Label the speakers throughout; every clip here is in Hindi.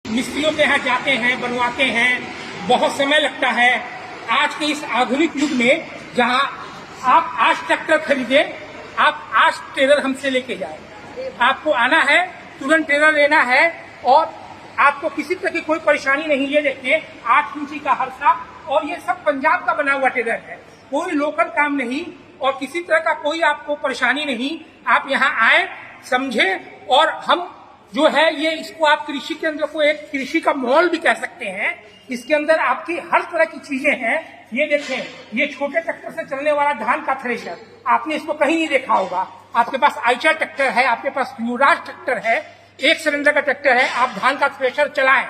Speaker 1: मिस्त्रियों के यहाँ जाते हैं, बनवाते हैं, बहुत समय लगता है। आज के इस आधुनिक युग में जहाँ आप आज ट्रैक्टर खरीदे, आप आज टेलर हमसे लेके जाए। आपको आना है, तुरंत टेलर लेना है और आपको किसी तरह की कोई परेशानी नहीं। ये देखिए 8 इंची का हरसा, और ये सब पंजाब का बना हुआ टेलर है, कोई लोकल काम नहीं और किसी तरह का कोई आपको परेशानी नहीं। आप यहाँ आए, समझे, और हम जो है ये इसको आप कृषि केंद्र को एक कृषि का मॉल भी कह सकते हैं। इसके अंदर आपकी हर तरह की चीजें हैं। ये देखें, ये छोटे ट्रैक्टर से चलने वाला धान का थ्रेशर, आपने इसको कहीं नहीं देखा होगा। आपके पास आइचा ट्रैक्टर है, आपके पास युवराज ट्रैक्टर है, 1 सिलेंडर का ट्रैक्टर है, आप धान का थ्रेशर चलाएं।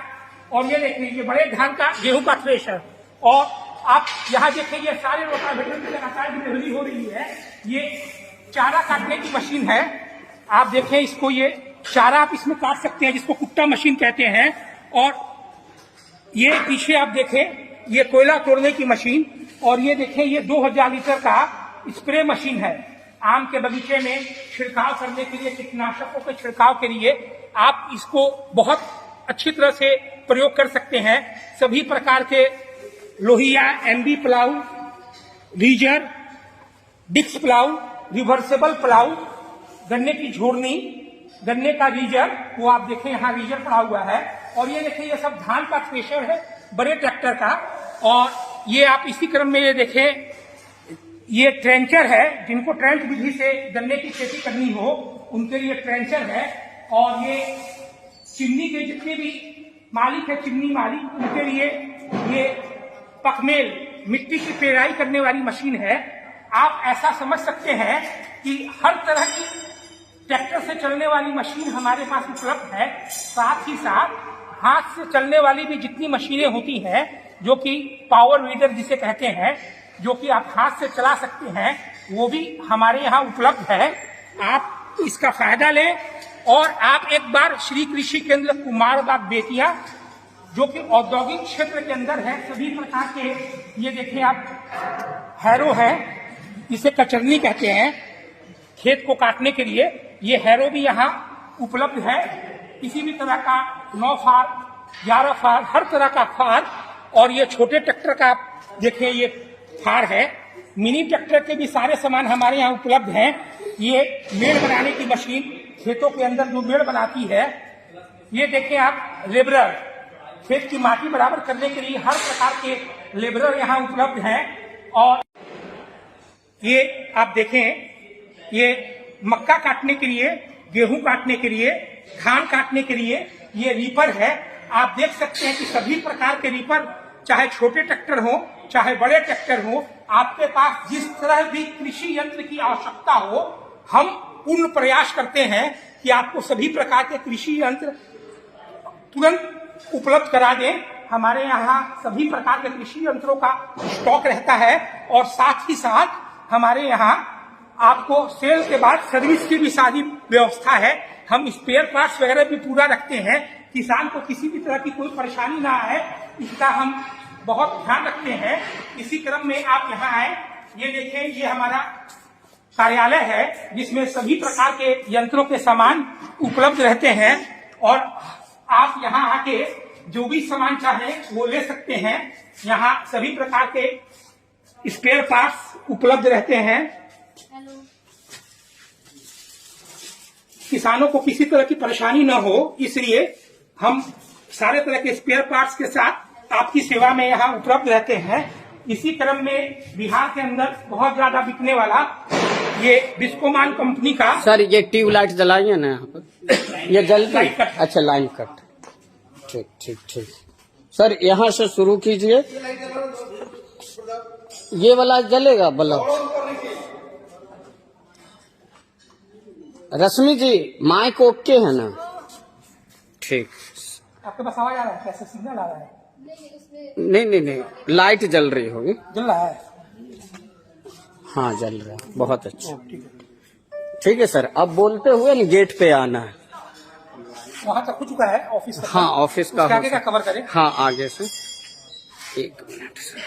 Speaker 1: और ये देखिए, ये बड़े धान का गेहूं का थ्रेशर, और आप यहाँ देखिए ये सारे रोटावेटर की लगातार डिलीवरी हो रही है। ये चारा काटने की मशीन है, आप देखें इसको, ये चारा आप इसमें काट सकते हैं, जिसको कुट्टा मशीन कहते हैं। और ये पीछे आप देखें, ये कोयला तोड़ने की मशीन, और ये देखें ये 2000 लीटर का स्प्रे मशीन है। आम के बगीचे में छिड़काव करने के लिए, कीटनाशकों के छिड़काव के लिए आप इसको बहुत अच्छी तरह से प्रयोग कर सकते हैं। सभी प्रकार के लोहिया, MB plough, ridger, disc plough, reversible plough, गन्ने की झोरनी, गन्ने का रीजर, वो आप देखें यहाँ रीजर पड़ा हुआ है। और ये देखें, ये सब धान का थ्रेशर है बड़े ट्रैक्टर का। और ये आप इसी क्रम में ये देखें, ये ट्रेंचर है, जिनको ट्रेंच विधि से गन्ने की खेती करनी हो उनके लिए ट्रेंचर है। और ये चिमनी के जितने भी मालिक है, चिमनी मालिक, उनके लिए ये पखमेल, मिट्टी की पेराई करने वाली मशीन है। आप ऐसा समझ सकते हैं कि हर तरह की ट्रैक्टर से चलने वाली मशीन हमारे पास उपलब्ध है। साथ ही साथ हाथ से चलने वाली भी जितनी मशीनें होती हैं, जो कि पावर वीडर जिसे कहते हैं, जो कि आप हाथ से चला सकते हैं, वो भी हमारे यहाँ उपलब्ध है। आप इसका फायदा लें। और आप एक बार श्री कृषि केंद्र कुमारबाग बेतिया, जो कि औद्योगिक क्षेत्र के अंदर है, सभी प्रकार के, ये देखिए आप हैरो है, जिसे कचरनी कहते हैं, खेत को काटने के लिए, ये हैरो भी यहाँ उपलब्ध है। किसी भी तरह का 9 फार, 11 फार, हर तरह का फार। और ये छोटे ट्रैक्टर का देखें, ये फार है। मिनी ट्रैक्टर के भी सारे सामान हमारे यहाँ उपलब्ध हैं। ये मेड़ बनाने की मशीन, खेतों के अंदर जो मेड़ बनाती है। ये देखें आप लेबरर, खेत की माटी बराबर करने के लिए हर प्रकार के लेबरर यहाँ उपलब्ध हैं। और ये आप देखें, ये मक्का काटने के लिए, गेहूं काटने के लिए, धान काटने के लिए ये रीपर है। आप देख सकते हैं कि सभी प्रकार के रीपर, चाहे छोटे ट्रैक्टर हो चाहे बड़े ट्रैक्टर हो, आपके पास जिस तरह भी कृषि यंत्र की आवश्यकता हो, हम पूर्ण प्रयास करते हैं कि आपको सभी प्रकार के कृषि यंत्र तुरंत उपलब्ध करा दें। हमारे यहाँ सभी प्रकार के कृषि यंत्रों का स्टॉक रहता है। और साथ ही साथ हमारे यहाँ आपको सेल के बाद सर्विस की भी सारी व्यवस्था है। हम स्पेयर पार्ट्स वगैरह भी पूरा रखते हैं। किसान को किसी भी तरह की कोई परेशानी ना आए, इसका हम बहुत ध्यान रखते हैं। इसी क्रम में आप यहाँ आए, ये देखें, ये हमारा कार्यालय है, जिसमें सभी प्रकार के यंत्रों के सामान उपलब्ध रहते हैं। और आप यहाँ आके जो भी सामान चाहें वो ले सकते हैं। यहाँ सभी प्रकार के स्पेयर पार्ट्स उपलब्ध रहते हैं। किसानों को किसी तरह की परेशानी न हो, इसलिए हम सारे तरह के स्पेयर पार्ट्स के साथ आपकी सेवा में यहाँ उपलब्ध रहते हैं। इसी क्रम में बिहार के अंदर बहुत ज्यादा बिकने वाला ये बिस्कोमान कंपनी का,
Speaker 2: सर ये ट्यूबलाइट जलाइए ना यहाँ पर, ये जलती, अच्छा लाइन कट, ठीक ठीक ठीक। सर यहाँ से शुरू कीजिए, ये वाला जलेगा बल्ब। रश्मि जी माइक ओके है ना? ठीक।
Speaker 1: आपके पास आवाज आ रहा है? कैसे सिग्नल आ रहा है?
Speaker 2: नहीं, लाइट जल रही होगी।
Speaker 1: जल रहा है?
Speaker 2: हाँ जल रहा है, बहुत अच्छा। ठीक है सर, अब बोलते हुए ना गेट पे आना है।
Speaker 1: वहाँ तक हो चुका है ऑफिस?
Speaker 2: हाँ ऑफिस का।
Speaker 1: आगे का कवर करें?
Speaker 2: हाँ आगे से। 1 मिनट सर।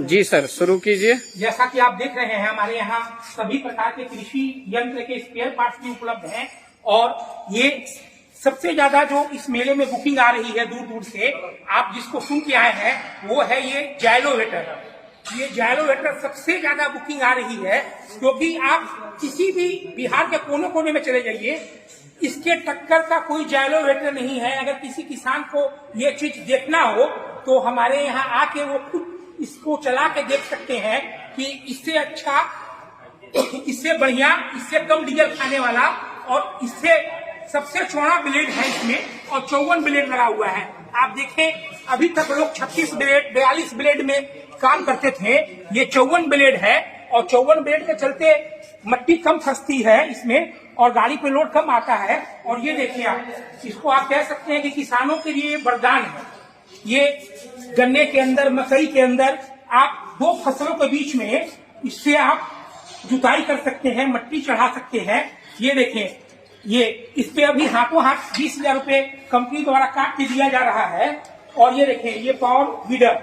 Speaker 2: जी सर शुरू कीजिए।
Speaker 1: जैसा कि आप देख रहे हैं, हमारे यहाँ सभी प्रकार के कृषि यंत्र के स्पेयर पार्ट्स भी उपलब्ध हैं। और ये सबसे ज्यादा जो इस मेले में बुकिंग आ रही है दूर दूर से, आप जिसको सुन के आए हैं, वो है ये जायलोवेटर। ये जायलोवेटर सबसे ज्यादा बुकिंग आ रही है, क्योंकि आप किसी भी बिहार के कोने कोने में चले जाइए, इसके टक्कर का कोई जायलोवेटर नहीं है। अगर किसी किसान को ये चीज देखना हो तो हमारे यहाँ आके वो खुद इसको चला के देख सकते हैं कि इससे अच्छा, इससे बढ़िया, इससे कम डीजल खाने वाला और इससे सबसे चौड़ा ब्लेड है इसमें, और 54 ब्लेड लगा हुआ है। आप देखें, अभी तक लोग 36 ब्लेड 42 ब्लेड में काम करते थे, ये 54 ब्लेड है, और 54 ब्लेड के चलते मट्टी कम फंसती है इसमें और गाड़ी पे लोड कम आता है। और ये देखिए, आप इसको आप कह सकते हैं कि किसानों के लिए वरदान है। ये गन्ने के अंदर, मकई के अंदर, आप दो फसलों के बीच में इससे आप जुताई कर सकते हैं, मट्टी चढ़ा सकते हैं। ये देखें, ये इस पे अभी हाथों हाथ 20,000 रुपए कंपनी द्वारा काट के दिया जा रहा है। और ये देखें, ये पावर वीडर,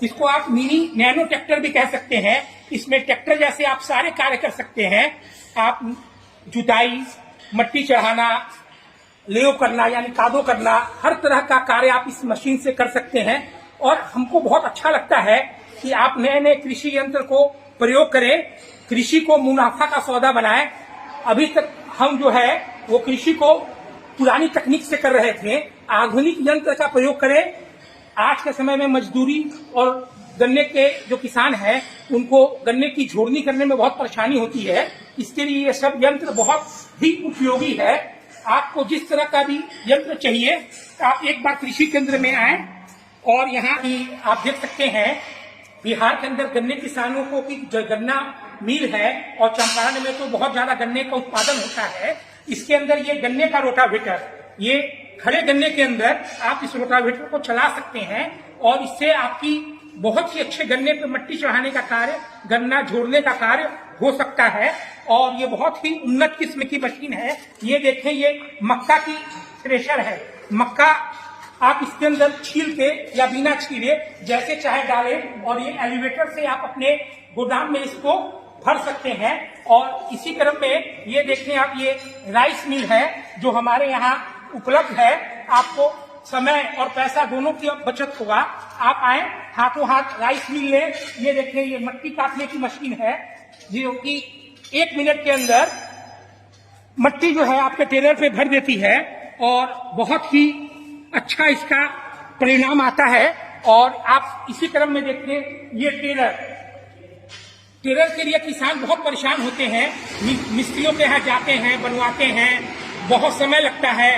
Speaker 1: जिसको आप मिनी नैनो ट्रैक्टर भी कह सकते हैं। इसमें ट्रैक्टर जैसे आप सारे कार्य कर सकते हैं। आप जुताई, मट्टी चढ़ाना, लेव करना यानी कादो करना, हर तरह का कार्य आप इस मशीन से कर सकते हैं। और हमको बहुत अच्छा लगता है कि आप नए नए कृषि यंत्र को प्रयोग करें, कृषि को मुनाफा का सौदा बनाएं। अभी तक हम जो है वो कृषि को पुरानी तकनीक से कर रहे थे, आधुनिक यंत्र का प्रयोग करें। आज के समय में मजदूरी और गन्ने के जो किसान हैं उनको गन्ने की झोड़नी करने में बहुत परेशानी होती है। इसके लिए ये सब यंत्र बहुत ही उपयोगी है। आपको जिस तरह का भी यंत्र चाहिए, आप एक बार कृषि केंद्र में आए। और यहाँ की आप देख सकते हैं, बिहार के अंदर गन्ने किसानों को की जो गन्ना मिल है, और चंपारण में तो बहुत ज्यादा गन्ने का उत्पादन होता है। इसके अंदर ये गन्ने का रोटावेटर, ये खड़े गन्ने के अंदर आप इस रोटावेटर को चला सकते हैं, और इससे आपकी बहुत ही अच्छे गन्ने पे मट्टी चढ़ाने का कार्य, गन्ना जोड़ने का कार्य हो सकता है। और ये बहुत ही उन्नत किस्म की मशीन है। ये देखें, ये मक्का की थ्रेशर है। मक्का आप इसके अंदर छील के या बिना छीले जैसे चाहे डालें, और ये एलिवेटर से आप अपने गोदाम में इसको भर सकते हैं। और इसी क्रम में ये देखें आप, ये राइस मिल है जो हमारे यहाँ उपलब्ध है। आपको समय और पैसा दोनों की बचत होगा। आप आए, हाथों हाथ राइस मिल लें। ये देखें, ये मट्टी काटने की मशीन है जो कि 1 मिनट के अंदर मट्टी जो है आपके टेलर पे भर देती है, और बहुत ही अच्छा इसका परिणाम आता है। और आप इसी क्रम में देखें, ये टेलर के लिए किसान बहुत परेशान होते हैं। मिस्त्रियों के यहाँ जाते हैं, बनवाते हैं, बहुत समय लगता है।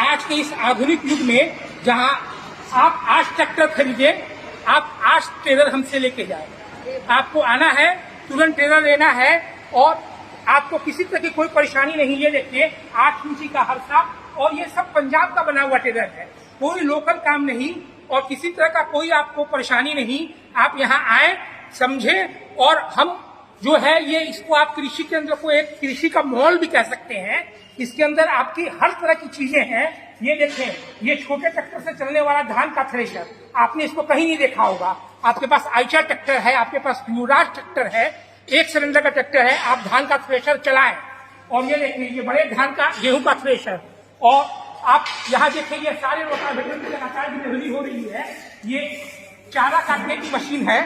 Speaker 1: आज के इस आधुनिक युग में जहाँ आप आज ट्रैक्टर खरीदे, आप आज टेलर हमसे लेके जाए। आपको आना है, तुरंत टेलर लेना है, और आपको किसी तरह की कोई परेशानी नहीं। ये देखिए, 8 इंची का हरसा, और ये सब पंजाब का बना हुआ टेलर है, कोई लोकल काम नहीं, और किसी तरह का कोई आपको परेशानी नहीं। आप यहाँ आए, समझे, और हम जो है ये इसको आप कृषि केंद्र को एक कृषि का मॉल भी कह सकते हैं। इसके अंदर आपकी हर तरह की चीजें हैं। ये देखें, ये छोटे ट्रैक्टर से चलने वाला धान का थ्रेशर, आपने इसको कहीं नहीं देखा होगा। आपके पास आइचा ट्रैक्टर है, आपके पास युवराज ट्रैक्टर है, 1 सिलेंडर का ट्रैक्टर है, आप धान का थ्रेशर चलाएं। और ये देखिए, ये बड़े धान का, गेहूं का थ्रेशर। और आप यहाँ देखें, ये सारे रोटावेटर की लगातार डिलीवरी हो रही है। ये चारा काटने की मशीन है।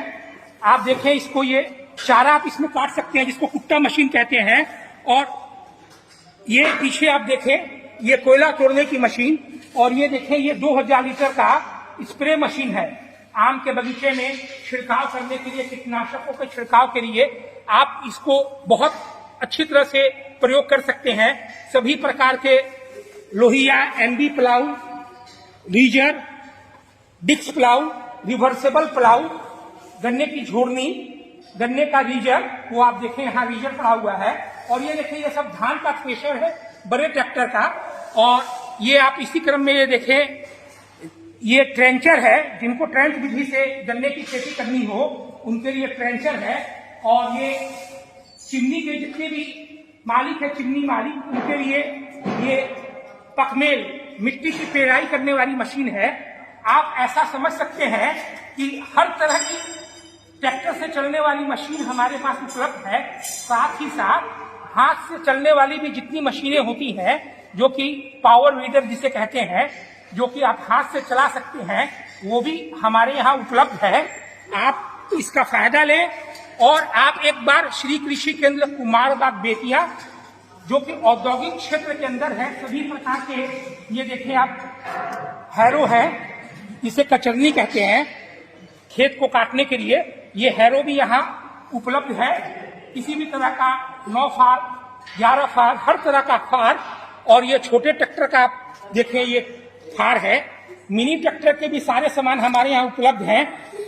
Speaker 1: आप देखें इसको, ये चारा आप इसमें काट सकते हैं, जिसको कुट्टा मशीन कहते हैं। और ये पीछे आप देखें, ये कोयला तोड़ने की मशीन। और ये देखें, ये 2000 लीटर का स्प्रे मशीन है। आम के बगीचे में छिड़काव करने के लिए, कीटनाशकों के छिड़काव के लिए आप इसको बहुत अच्छी तरह से प्रयोग कर सकते हैं। सभी प्रकार के लोहिया, MB plough, ridger, disc plough, reversible plough, गन्ने की झोड़नी, गन्ने का रीजर, वो आप देखें यहाँ रीजर पड़ा हुआ है। और ये देखें, ये सब धान का थ्रेशर है, बड़े ट्रैक्टर का। और ये आप इसी क्रम में ये देखें, ये ट्रेंचर है, जिनको ट्रेंच विधि से गन्ने की खेती करनी हो उनके लिए ट्रेंचर है। और ये चिमनी के जितने भी मालिक है, चिमनी मालिक, उनके लिए ये पकमेल, मिट्टी की पेराई करने वाली मशीन है। आप ऐसा समझ सकते हैं कि हर तरह की ट्रैक्टर से चलने वाली मशीन हमारे पास उपलब्ध है। साथ ही साथ हाथ से चलने वाली भी जितनी मशीनें होती हैं जो कि पावर वीडर जिसे कहते हैं, जो कि आप हाथ से चला सकते हैं, वो भी हमारे यहाँ उपलब्ध है। आप इसका फायदा लें और आप एक बार श्री कृषि केंद्र कुमारबाग बेतिया, जो कि औद्योगिक क्षेत्र के अंदर है, सभी प्रकार के, ये देखिए आप हैरो है, इसे कचरनी कहते हैं, खेत को काटने के लिए ये हैरो भी यहाँ उपलब्ध है। किसी भी तरह का 9 फार, 11 फार, हर तरह का फार, और ये छोटे ट्रैक्टर का आप देखें ये फार है। मिनी ट्रैक्टर के भी सारे सामान हमारे यहाँ उपलब्ध हैं।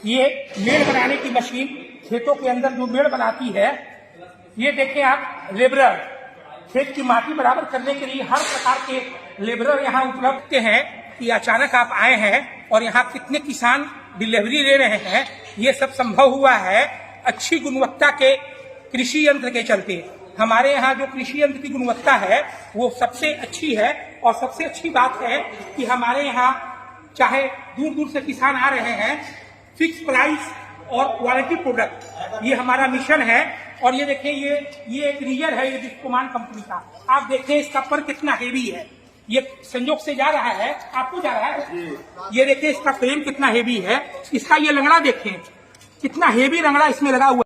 Speaker 1: ये मेड़ बनाने की मशीन, खेतों के अंदर जो मेड़ बनाती है, ये देखें आप लेबरर, खेत की माटी बराबर करने के लिए हर प्रकार के लेबरर यहाँ उपलब्ध हैं। कि अचानक आप आए हैं और यहाँ कितने किसान डिलीवरी ले रहे हैं, ये सब संभव हुआ है अच्छी गुणवत्ता के कृषि यंत्र के चलते। हमारे यहाँ जो कृषि यंत्र की गुणवत्ता है वो सबसे अच्छी है, और सबसे अच्छी बात है कि हमारे यहाँ चाहे दूर दूर से किसान आ रहे हैं, फिक्स प्राइस और क्वालिटी प्रोडक्ट, ये हमारा मिशन है। और ये देखिए ये एक रीजर है, ये डिस्कोमान कंपनी का, आप देखें इसका पर कितना हेवी है, ये संयोग से जा रहा है, आपको जा रहा है, ये देखिए इसका फ्रेम कितना हेवी है, इसका ये लंगड़ा देखें कितना हेवी लंगड़ा इसमें लगा हुआ है।